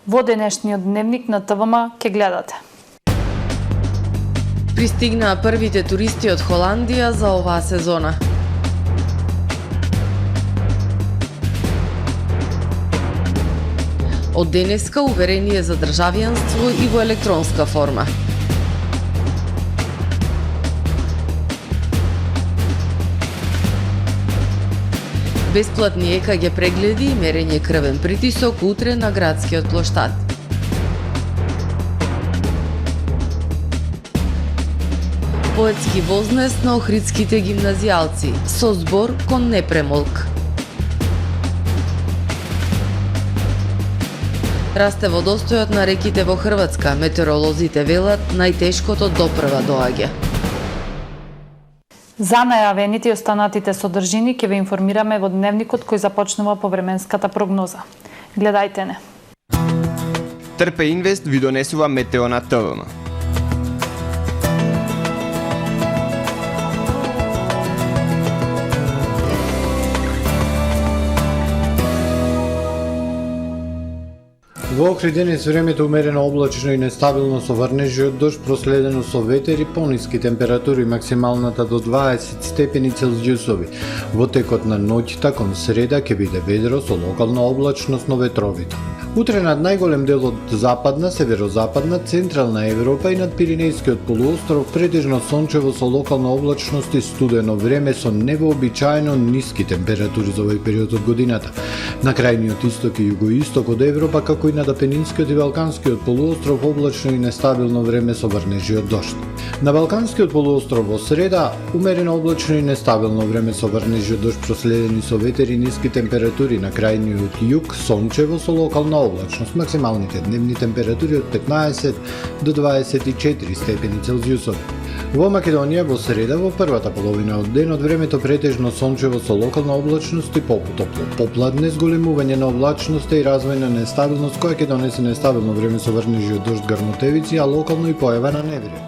Во денешниот дневник на ТВМ ќе гледате. Пристигнаа првите туристи од Холандија за оваа сезона. Од денеска уверение за државјанство и во електронска форма. Бесплатни ЕКГ прегледи и мерење крвен притисок утре на градскиот плоштад. Поетски вознес на охридските гимназијалци со збор кон непремолк. Расте водостојот на реките во Хрватска, метеоролозите велат најтешкото допрва доаѓа. За најавените и останатите содржини ќе ве информираме во дневникот кој започнува повременската прогноза. Гледајте не. Трпе Инвест ви донесува метео на ТВМ. Во Охрид денес времето умерено облачно и нестабилно со врнежи од дожд проследено со ветер и пониски температури, максималната до 20 степени Целзиусови. Во текот на ноќта кон среда ќе биде ведро со локална облачност, но ветровито. Утре над најголем дел од западна, северозападна, централна Европа и над Пиринејскиот полуостров претежно сончево со локална облачност и студено време со невообичаено ниски температури за овој период од годината. На крајниот исток и југоисток од Европа, како и на Апенинскиот и Балканскиот полуостров облачно и нестабилно време со врнежи од дожд. На Балканскиот полуостров во среда умерено облачно и нестабилно време со врнежи од дожд проследени со ветер и ниски температури. На крајниот југ сончево со локална облачност, максималните дневни температури од 15 до 24 степени Целзиусови. Во Македонија во среда во првата половина од денот времето претежно сончево со локална облачност и потопло. Попладне зголемување на облачноста и развој на нестабилност која ќе донесе нестабилно време со врнежи од дожд, грмотевици, а локално и појава на неврие.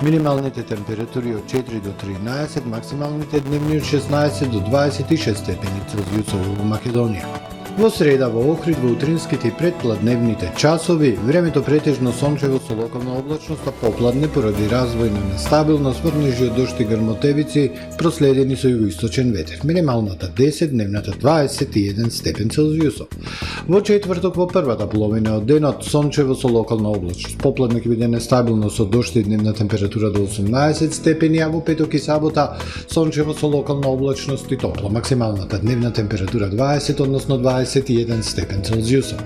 Минималните температури од 4 до 13, максималните дневни од 16 до 26 степени Целзиусови во Македонија. Во среда во Охрид во утринските и предпладневните часови времето претежно сончево со локална облачност, а попладне поради развој на нестабилност, врнежи од дожд и грмотевици проследени со југоисточен ветер. Минималната 10, дневната 21 степен Целзиусов. Во четврток во првата половина од денот сончево со локална облачност. Попладне ќе биде нестабилно со дожд и дневна температура до 18 степени, а во петок и сабота сончево со локална облачност и топло. Максималната дневна температура 20, односно 21 степен Целзиусов.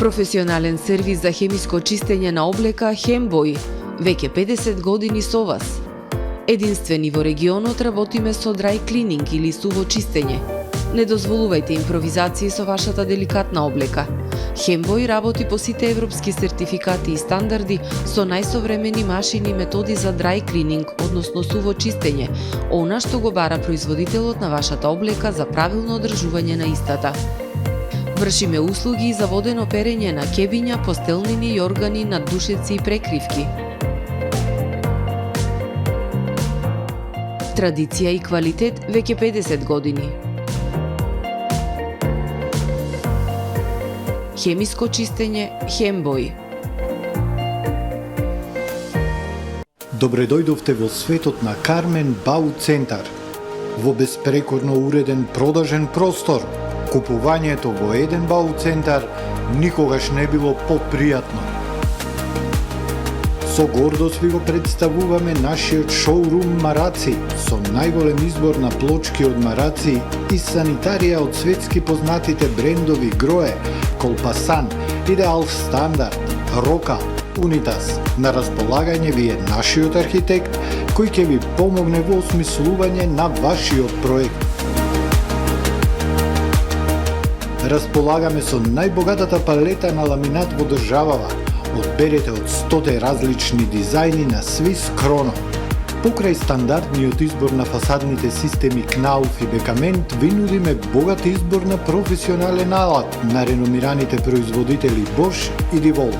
Професионален сервис за хемиско чистење на облека Хембој, веќе 50 години со вас. Единствени во регионот работиме со dry cleaning или суво чистење. Не дозволувајте импровизации со вашата деликатна облека. Хембој работи по сите европски сертификати и стандарди со најсовремени машини и методи за dry cleaning, односно суво чистење, она што го бара производителот на вашата облека за правилно одржување на истата. Вршиме услуги за водено перење на кебиња, постелнини и органи, наддушеци и прекривки. Традиција и квалитет веќе 50 години. Хемиско чистење Хембој. Добре дојдовте во светот на Кармен Бау Центар. Во беспрекорно уреден продажен простор, купувањето во еден Бау Центар никогаш не било попријатно. Со гордост ви го представуваме нашиот шоурум Мараци, со најголем избор на плочки од мараци и санитарија од светски познатите брендови Грое, Колпасан, Идеал Стандард, Рока, Унитас. На располагање ви е нашиот архитект кој ќе ви помогне во осмислување на вашиот проект. Располагаме со најбогатата палета на ламинат во државава. Одберете од 100 различни дизајни на Swiss Chrono. Покрај стандардниот избор на фасадните системи Knauf и Bekament, ви нудиме богат избор на професионален алат на реномираните производители Bosch и DeWalt.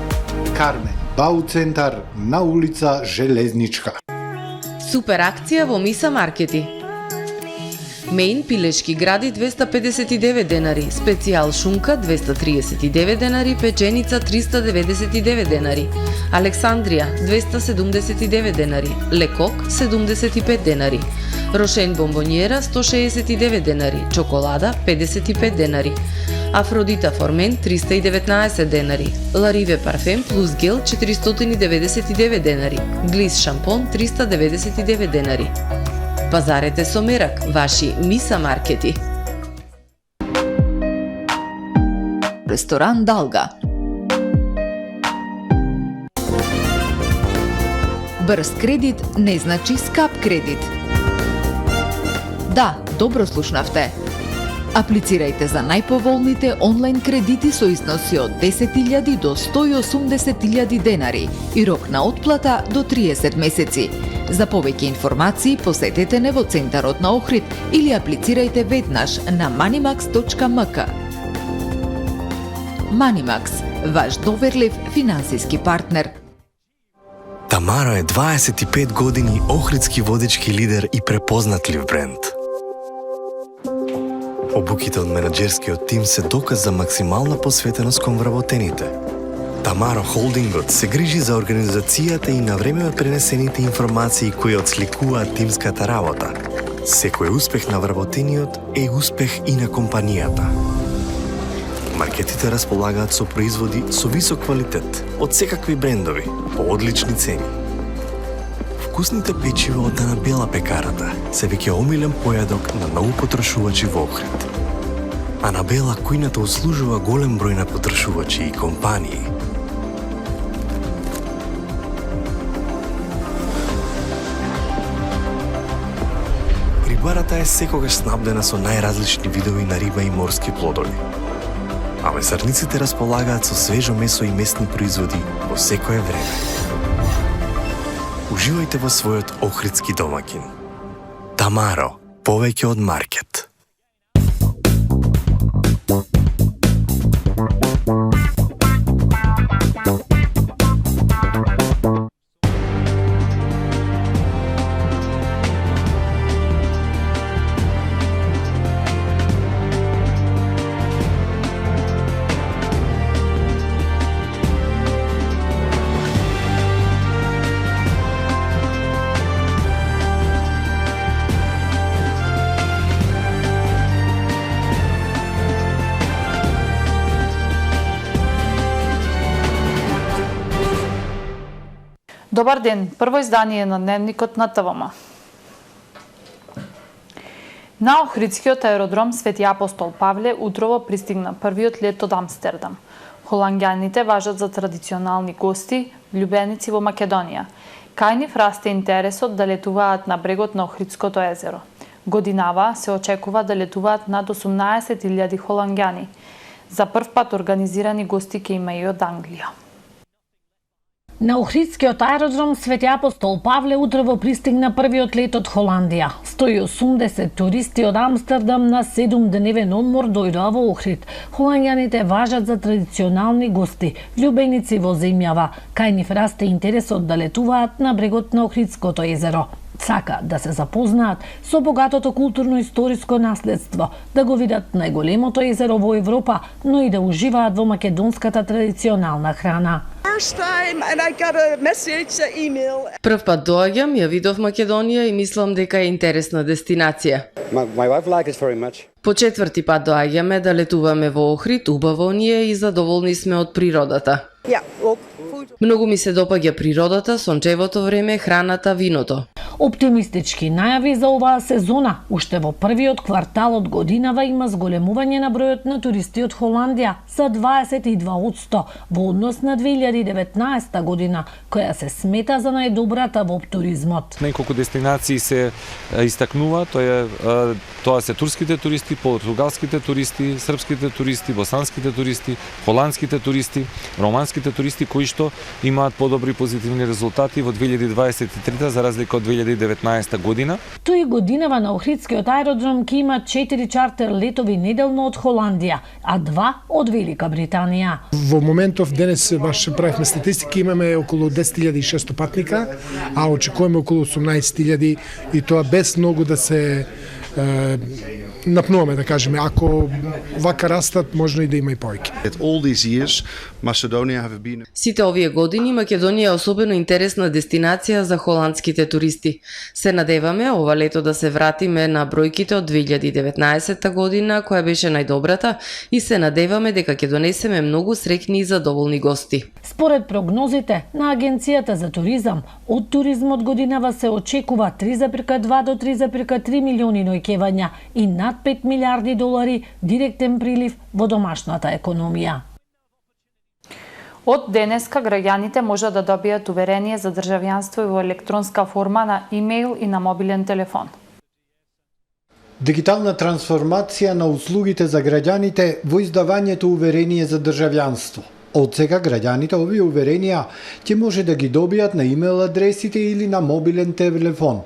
Кармен Бауцентар на улица Железничка. Супер акција во Миса Маркети. Мейн пилешки гради 259 денари, специјал шунка 239 денари, печеница 399 денари, Александрија 279 денари, Лекок 75 денари, Рошен бомбонјера 169 денари, чоколада 55 денари, Афродита Формен 319 денари, Лариве парфем плюс гел 499 денари, Глис шампон 399 денари. Пазарете со мерак, ваши Миса Маркети. Ресторан Далга. Брз кредит не значи скап кредит. Да, добро слушнавте. Аплицирајте за најповолните онлайн кредити со износи од 10.000 до 180.000 денари и рок на отплата до 30 месеци. За повеќе информации посетете не во центарот на Охрид или аплицирајте веднаш на manimax.mk. Manimax, ваш доверлив финансиски партнер. Тамаро е 25 години охридски водички лидер и препознатлив бренд. Обуките од менаџерскиот тим се доказ за максимална посветеност кон вработените. Тамаро Холдингот се грижи за организацијата и на време од пренесените информации кои отсликуваат тимската работа. Секој успех на вработениот е успех и на компанијата. Маркетите располагаат со производи со висок квалитет од секакви брендови по одлични цени. Вкусните печива од Анабела пекарата се веќе омилен појадок на многу потрошувачи во Охрид. Анабела кујната услужува голем број на потрошувачи и компании. Рибарата е секогаш снабдена со најразлични видови на риба и морски плодови. А месарниците располагаат со свежо месо и месни производи во секое време. Уживајте во својот охридски домаќин. Тамаро, повеќе од маркет. Добар ден, прво издание на Дневникот на ТВМ. На Охридскиот аеродром Свети Апостол Павле утрово пристигна првиот лет од Амстердам. Холанѓаните важат за традиционални гости, влюбеници во Македонија. Кај нив расте интересот да летуваат на брегот на Охридското езеро. Годинава се очекува да летуваат над 18.000 холанѓани. За прв пат организирани гости ќе има и од Англија. На Охридскиот аеродром Свети Апостол Павле утрово пристигна првиот лет од Холандија. 180 туристи од Амстердам на 7-дневен одмор дојдоа во Охрид. Холанѓаните важат за традиционални гости, влюбеници во земјава. Кај нив расте интересот да летуваат на брегот на Охридското езеро. Сака да се запознаат со богатото културно-историско наследство, да го видат најголемото езеро во Европа, но и да уживаат во македонската традиционална храна. Прв пат доаѓам, ја видов Македонија и мислам дека е интересна дестинација. По четврти пат доаѓаме да летуваме во Охрид, убаво ни е и задоволни сме од природата. Многу ми се допаѓа природата, сончевото време, храната, виното. Оптимистички најави за оваа сезона. Уште во првиот квартал од годинава има зголемување на бројот на туристи од Холандија за 22% во однос на 2019 година, која се смета за најдобрата во туризмот. Неколку дестинации се истакнува, тоа се турските туристи, португалските туристи, српските туристи, босанските туристи, холандските туристи, романските туристи кои што имаат подобри позитивни резултати во 2023 за разлика од 2022 2019 година. Тој годинава на Охридскиот аеродром ќе има 4 чартер летови неделно од Холандија, а 2 од Велика Британија. Во моментов денес баш правевме статистики, имаме околу 10.600 патника, а очекуваме околу 18.000 и тоа без многу да се напнуваме, да кажеме, ако вака растат, можно и да има и повеќе. Сите овие години Македонија е особено интересна дестинација за холандските туристи. Се надеваме ова лето да се вратиме на бројките од 2019 година, која беше најдобрата, и се надеваме дека ќе донесеме многу среќни и задоволни гости. Според прогнозите на Агенцијата за туризам, од туризмот годинава се очекува 3,2 до 3,3 милиони ноќевања и над 5 милиарди долари директен прилив во домашната економија. Од денеска граѓаните може да добијат уверение за државјанство и во електронска форма на имејл и на мобилен телефон. Дигитална трансформација на услугите за граѓаните во издавањето уверение за државјанство. Од сега граѓаните овие уверенија ќе може да ги добијат на имейл адресите или на мобилен телефон.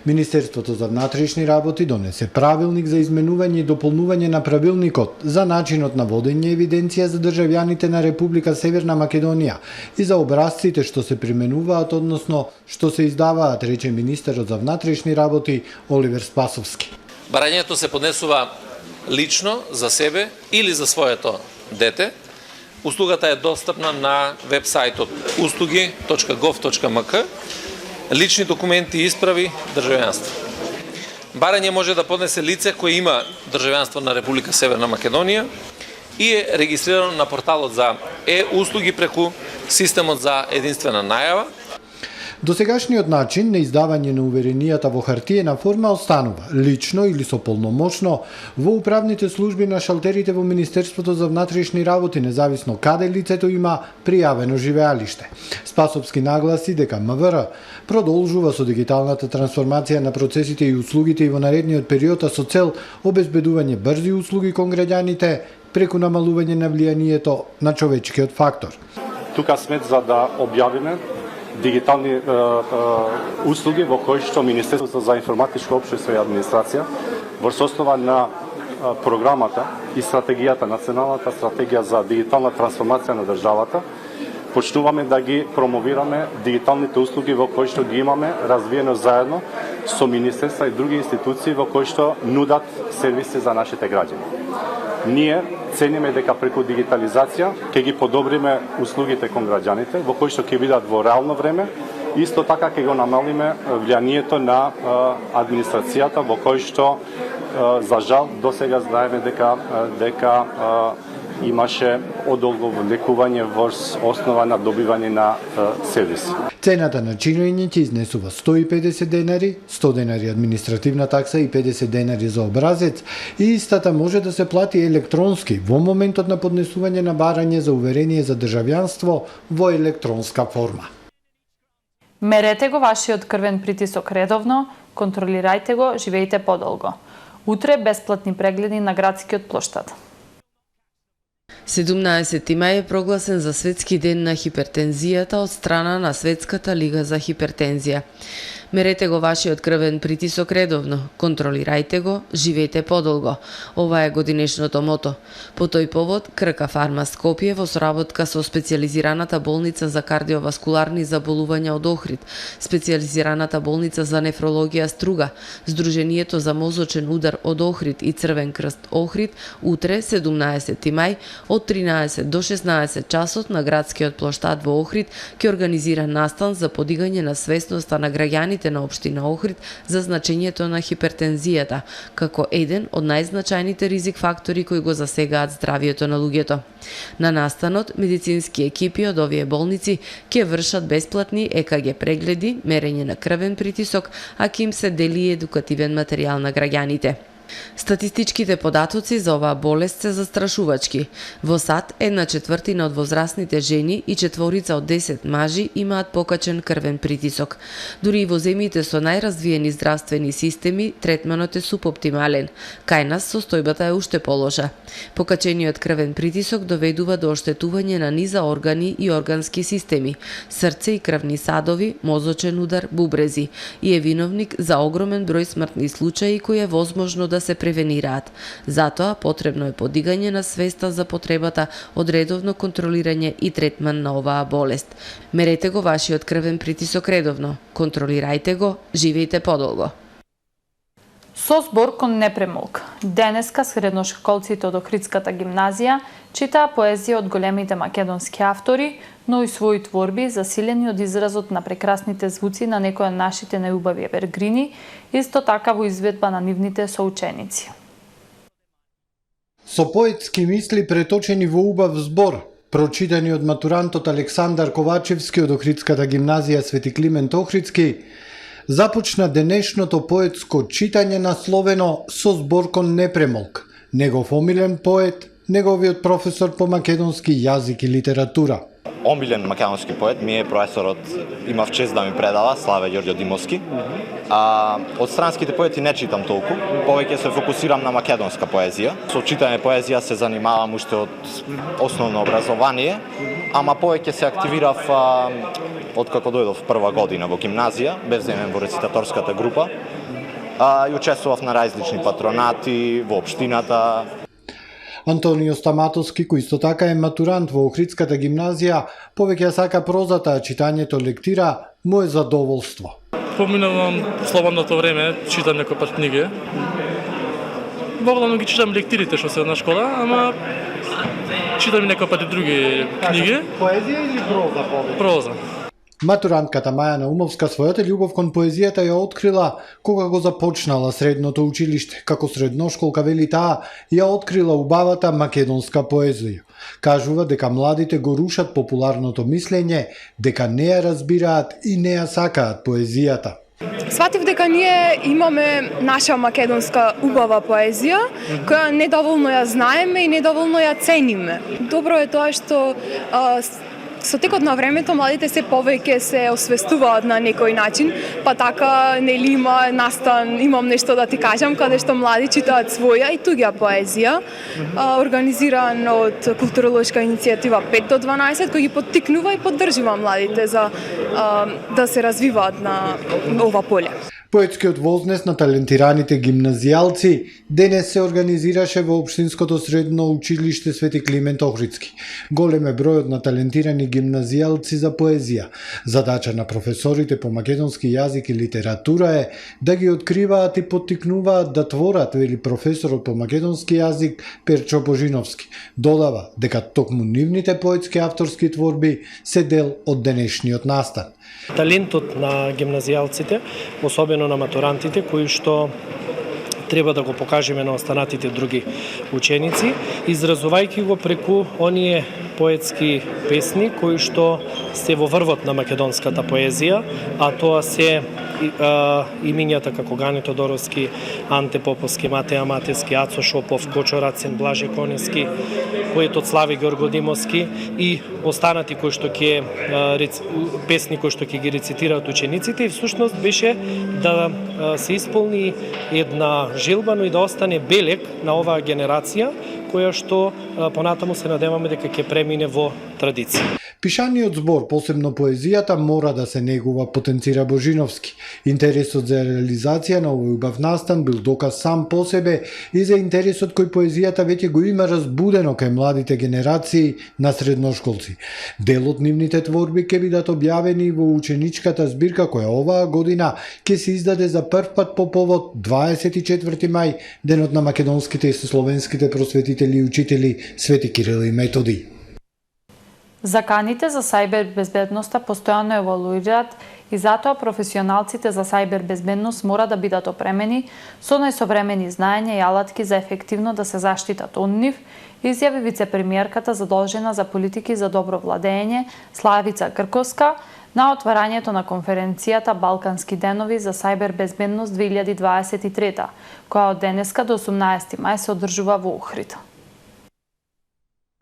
Министерството за внатрешни работи донесе правилник за изменување и дополнување на правилникот за начинот на водење евиденција за државјаните на Република Северна Македонија и за образците што се применуваат, односно што се издаваат, рече министерот за внатрешни работи Оливер Спасовски. Барањето се поднесува лично за себе или за своето дете. Услугата е достапна на веб-сајтот услуги.gov.mk. Лични документи и исправи државјанство. Барање може да поднесе лице кој има државјанство на Република Северна Македонија и е регистрирано на порталот за услуги преку системот за единствена најава. Досегашниот начин на издавање на уверенијата во хартиена форма останува лично или со полномошно во управните служби на шалтерите во Министерството за внатрешни работи, независно каде лицето има пријавено живеалиште. Спасовски нагласи дека МВР продолжува со дигиталната трансформација на процесите и услугите и во наредниот период со цел обезбедување брзи услуги кон граѓаните преку намалување на влијанието на човечкиот фактор. Тука сме за да објавиме дигитални услуги во кои што Министерството за информатичко општество и администрација врз основа на програмата и стратегијата, националната стратегија за дигитална трансформација на државата, почнуваме да ги промовираме дигиталните услуги во кои што ги имаме развиено заедно со министерства и други институции во кои што нудат сервиси за нашите граѓани. Ние цениме дека преку дигитализација ќе ги подобриме услугите кон граѓаните, во кои што ќе бидат во реално време, исто така ќе го намалиме влијанието на администрацијата, во кој што за жал досега знаеме дека имаше одолговлекување врз основа на добивање на сервиси. Цената на чинење ќе изнесува 150 денари, 100 денари административна такса и 50 денари за образец, и истата може да се плати електронски во моментот на поднесување на барање за уверение за државјанство во електронска форма. Мерете го вашиот крвен притисок редовно, контролирајте го, живеете подолго. Утре бесплатни прегледи на градскиот плоштад. 17 мај е прогласен за Светски ден на хипертензијата од страна на Светската лига за хипертензија. Мерете го вашиот крвен притисок редовно, контролирајте го, живеете подолго. Ова е годинешното мото. По тој повод, КРК Фарма Скопје во соработка со специјализираната болница за кардиоваскуларни заболувања од Охрид, специјализираната болница за нефрологија Струга, Сдруженијето за мозочен удар од Охрид и Црвен крст Охрид, утре 17 мај од 13 до 16 часот на градскиот плоштад во Охрид ќе организира настан за подигање на свесноста на граѓаните на општина Охрид за значењето на хипертензијата, како еден од најзначајните ризик фактори кои го засегаат здравието на луѓето. На настанот, медицински екипи од овие болници ќе вршат бесплатни ЕКГ прегледи, мерење на крвен притисок, а ќе им се дели едукативен материјал на граѓаните. Статистичките податоци за оваа болест се застрашувачки. Во САД 1/4 од возрастните жени и 4 од 10 мажи имаат покачен крвен притисок. Дури и во земјите со најразвиени здравствени системи, третманот е субоптимален. Кај нас состојбата е уште полоша. Покачениот крвен притисок доведува до оштетување на низа органи и органски системи, срце и крвни садови, мозочен удар, бубрези и е виновник за огромен број смртни случаи кои е возможно да се превенираат. Затоа потребно е подигање на свеста за потребата од редовно контролирање и третман на оваа болест. Мерете го вашиот крвен притисок редовно, контролирајте го, живејте подолго. Со збор кон непремолк. Денеска средношколците од Охридската гимназија читаа поезија од големите македонски автори, но и своји творби засилени од изразот на прекрасните звуци на некои од нашите најубави евергрини, исто така во изведба на нивните соученици. Со поетски мисли преточени во убав збор, прочитани од матурантот Александар Ковачевски од Охридската гимназија Свети Климент Охридски, започна денешното поетско читање насловено со збор кон непремолк. Негов омилен поет, неговиот професор по македонски јазик и литература. Омилен македонски поет ми е професорот, имав чест да ми предава, Славе Ѓорѓо Димовски. Од странските поети не читам толку, повеќе се фокусирам на македонска поезија. Со читање поезија се занимавам уште од основно образование, ама повеќе се активирав од како дојдов прва година во гимназија, бев земен во рецитаторската група и учествував на различни патронати во општината. Антонио Стаматовски, кој исто така е матурант во Охридската гимназија, повеќе сака прозата, а читањето лектира му е задоволство. Поминувам слободното време, читам некој пат книги. Воглавно ги читам лектирите што се на школа, ама читам и некој пат и други книги. Поезија или проза повеќе? Проза. Матурантката Маја Наумовска својата љубов кон поезијата ја открила кога го започнала средното училиште. Како средношколка, вели таа, ја открила убавата македонска поезија. Кажува дека младите го рушат популарното мислење, дека не ја разбираат и не ја сакаат поезијата. Сватив дека ние имаме наша македонска убава поезија, која недоволно ја знаеме и недоволно ја цениме. Добро е тоа што со текот на времето младите се повеќе се освестуваат на некој начин, па така нели има настан, имам нешто да ти кажам, каде што млади читаат своја и туѓа поезија, организиран од културолошка иницијатива 5 до 12, кој ги поттикнува и поддржува младите за да се развиваат на ова поле. Поетскиот вознес на талентираните гимназијалци денес се организираше во Општинското средно училиште Свети Климент Охридски. Голем е бројот на талентирани гимназијалци за поезија. Задача на професорите по македонски јазик и литература е да ги откриваат и поттикнуваат да творат, вели професорот по македонски јазик Перчо Божиновски. Додава дека токму нивните поетски авторски творби се дел од денешниот настан. Талентот на гимназијалците, особено на матурантите, кои што треба да го покажеме на останатите други ученици, изразувајќи го преку оние поетски песни кои што се во врвот на македонската поезија, а тоа се имињата како Гани Тодоровски, Анте Поповски, Матеја Матевски, Ацо Шопов, Кочо Рацин, Блаже Конески, поетот Слави Ѓорѓо Димовски и останати кои што ќе песни кои што ќе ги рецитираат учениците, и всушност беше да се исполни една желба, но и да остане белег на оваа генерација која што понатаму се надеваме дека ќе премине во традиција. Пишаниот збор, посебно поезијата, мора да се негува, потенцира Божиновски. Интересот за реализација на овој убав настан бил доказ сам по себе и за интересот кој поезијата веќе го има разбудено кај младите генерации на средношколци. Дел од нивните творби ќе бидат објавени во ученичката збирка која оваа година ќе се издаде за прв пат по повод 24 мај, денот на македонските и словенските просветители и учители Свети Кирил и Методи. Заканите за сајбер безбедноста постојано еволуираат и затоа професионалците за сајбер безбедност мора да бидат опремени со најсовремени знаења и алатки за ефективно да се заштитат од нив, изјави вице-премиерката задолжена за политики за добро владење Славица Грковска на отварањето на конференцијата Балкански денови за сајбер безбедност 2023, која од денеска до 18 мај се одржува во Охрид.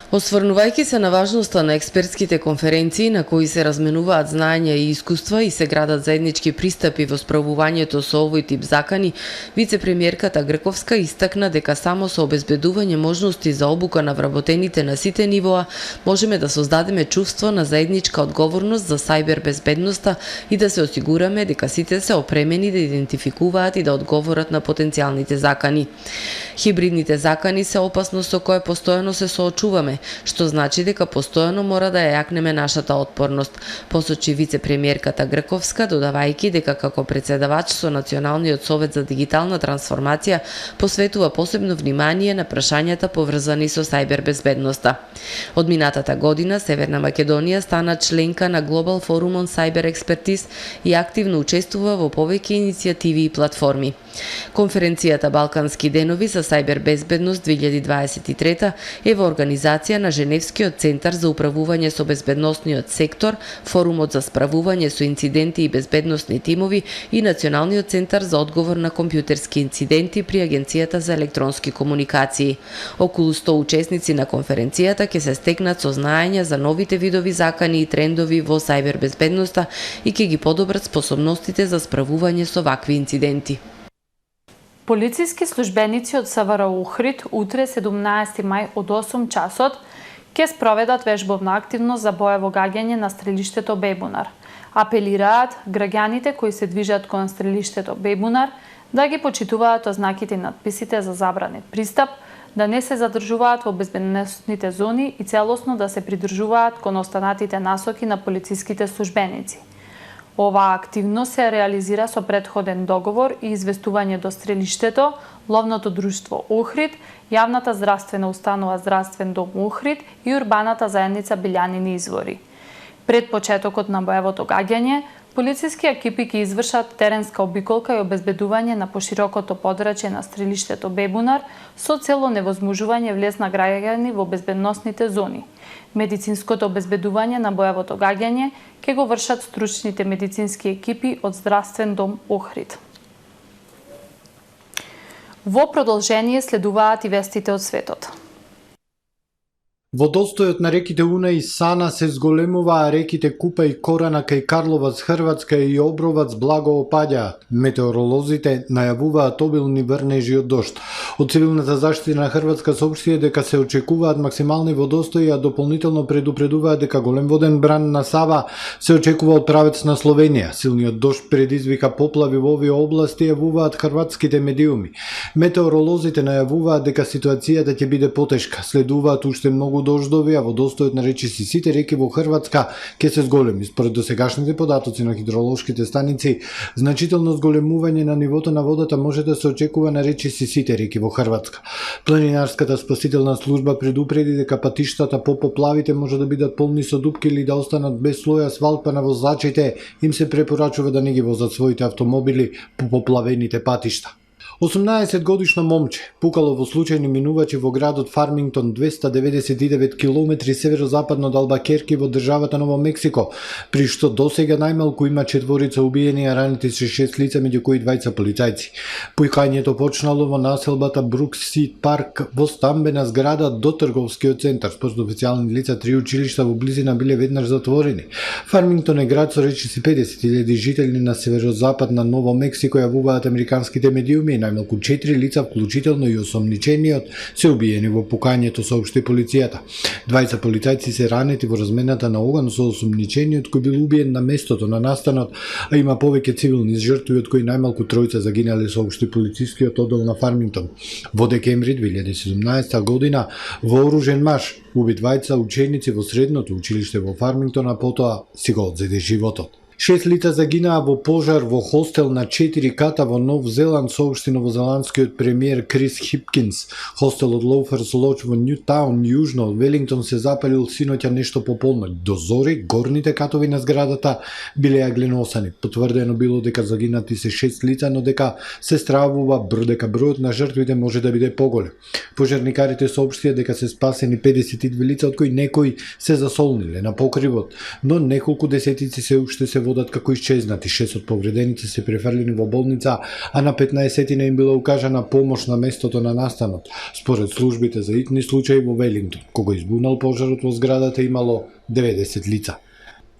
Осврнувајќи се на важноста на експертските конференции на кои се разменуваат знаења и искуства и се градат заеднички пристапи во справувањето со овој тип закани, вице-премиерката Грковска истакна дека само со обезбедување можности за обука на вработените на сите нивоа можеме да создадеме чувство на заедничка одговорност за сајбер безбедноста и да се осигураме дека сите се опремени да идентификуваат и да одговорат на потенцијалните закани. Хибридните закани се опасност со која постојано се соочуваме, што значи дека постојано мора да ја јакнеме нашата отпорност, посочи вице-премиерката Грковска, додавајќи дека како председавач со Националниот совет за дигитална трансформација посветува посебно внимание на прашањата поврзани со сајбер безбедноста. Од минатата година Северна Македонија стана членка на Global Forum on Cyber Expertise и активно учествува во повеќе иницијативи и платформи. Конференцијата Балкански денови за сајбер безбедност 2023 е во организација на Женевскиот центар за управување со безбедносниот сектор, Форумот за справување со инциденти и безбедносни тимови и Националниот центар за одговор на компјутерски инциденти при Агенцијата за електронски комуникации. Околу 100 учесници на конференцијата ќе се стекнат со знаења за новите видови закани и трендови во сајбер безбедноста и ќе ги подобрат способностите за справување со вакви инциденти. Полициски службеници од СВР Охрид утре 17 мај од 8 часот ќе спроведат вежбовна активност за боево гаѓање на стрелиштето Бебунар. Апелираат граѓаните кои се движат кон стрелиштето Бебунар да ги почитуваат ознаките и надписите за забранет пристап, да не се задржуваат во безбедносните зони и целосно да се придржуваат кон останатите насоки на полициските службеници. Оваа активност се реализира со претходен договор и известување до стрелиштето, ловното друштво Охрид, јавната здравствена установа Здравствен дом Охрид и урбаната заедница Билјанини извори. Пред почетокот на боевото гаѓање, полициски екипи ќе извршат теренска обиколка и обезбедување на поширокото подрачје на стрелиштето Бебунар со цел невозможување влез на граѓани во безбедносните зони. Медицинското обезбедување на боевото гаѓање ќе го вршат стручните медицински екипи од Здравствен дом Охрид. Во продолжение следуваат и вестите од светот. Водостојот на реките Уна и Сана се зголемува, а реките Купа и Корана кај Карловац, Хрватска и Обровац благо опаѓаат. Метеоролозите најавуваат обилни врнежи од дожд. Од цивилната заштита на Хрватска соопштија дека се очекуваат максимални водостои, а дополнително предупредуваат дека голем воден бран на Сава се очекува од правец на Словенија. Силниот дожд предизвика поплави во овие области, јавуваат хрватските медиуми. Метеоролозите најавуваат дека ситуацијата ќе биде потешка. Следуваат уште многу дождови, а водостојот на речиси сите реки во Хрватска ќе се зголеми. Според досегашните податоци на хидролошките станици, значително зголемување на нивото на водата може да се очекува на речиси сите реки во Хрватска. Планинарската спасителна служба предупреди дека патиштата по поплавите може да бидат полни со дупки или да останат без слој асфалт, па на возачите им се препорачува да не ги возат своите автомобили по поплавените патишта. 18 годишно момче пукало во случајни минувачи во градот Фармингтон, 299 километри северозападно од Албакерки во државата Ново Мексико, при што досега најмалку има 4 убиени, а раните се 6 лица, меѓу кои 2 полицајци. Пујкањето почнало во населбата Бруксид Парк во стамбена зграда до трговскиот центар. Според официјални лица, 3 училишта во близина биле веднаш затворени. Фармингтон е град со речиси 50.000 жители на северозападна Ново Мексико, јавуваат американските медиуми. Најмалку 4 лица, вклучително и осомничениот, се убиени во пукањето, соопшти полицијата. 20 полицајци се ранети во размената на оган со осомничениот кој бил убиен на местото на настанот, а има повеќе цивилни жртви, од кои најмалку 3 загинале, соопшти полицискиот оддел на Фармингтон. Во декември 2017 година вооружен маж уби 2 ученици во средното училиште во Фармингтон, а потоа си го одзеде животот. 6 лица загинаа во пожар во хостел на 4 ката во Нов Зеланд, соопшти новозеландскиот премиер Крис Хипкинс. Хостелот Loafers Lodge во Ньютаун, јужно од Велингтон, се запалил синоќа нешто по полноќ. До зори, горните катови на зградата биле агленосани. Потврдено било дека загинати се 6 лица, но дека се стравува дека бројот на жртвите може да биде поголем. Пожарникарите соопштија дека се спасени 52 лица, од кои некои се засолниле на покривот, но неколку десетици се уште се водат како исчезнати. 6 од повредените се префрлени во болница, а на 15 им била укажана помош на местото на настанот. Според службите за итни случаи во Велингтон, кога избунал пожарот во зградата, имало 90 лица.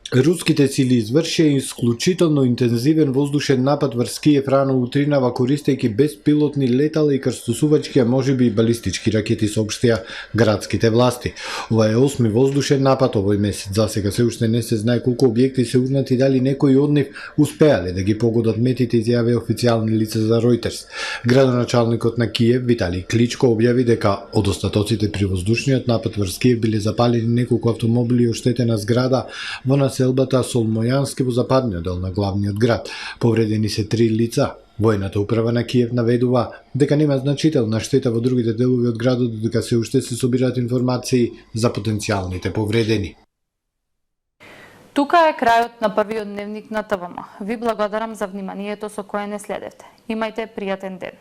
Руските сили извршија исклучително интензивен воздушен напад врз Киев рано утринава, користејќи беспилотни летала и крстосувачки, а можеби и балистички ракети, соопштија градските власти. Ова е 8ми воздушен напад овој месец. Засега се уште не се знае колку објекти се урнати, дали некои од нив успеале да ги погодат метите, изјави официјални лица за Reuters. Градоначалникот на Киев Виталий Кличко објави дека од остатоците при воздушниот напад врз Киев биле запалени неколку автомобили и оштетена зграда во населбата Солмојански во западниот дел на главниот град. Повредени се 3 лица. Војната управа на Киев наведува дека нема значителна штета во другите делови од градот, дека се уште се собираат информации за потенцијалните повредени. Тука е крајот на првиот дневник на ТВМ. Ви благодарам за вниманието со кое не следевте. Имајте пријатен ден.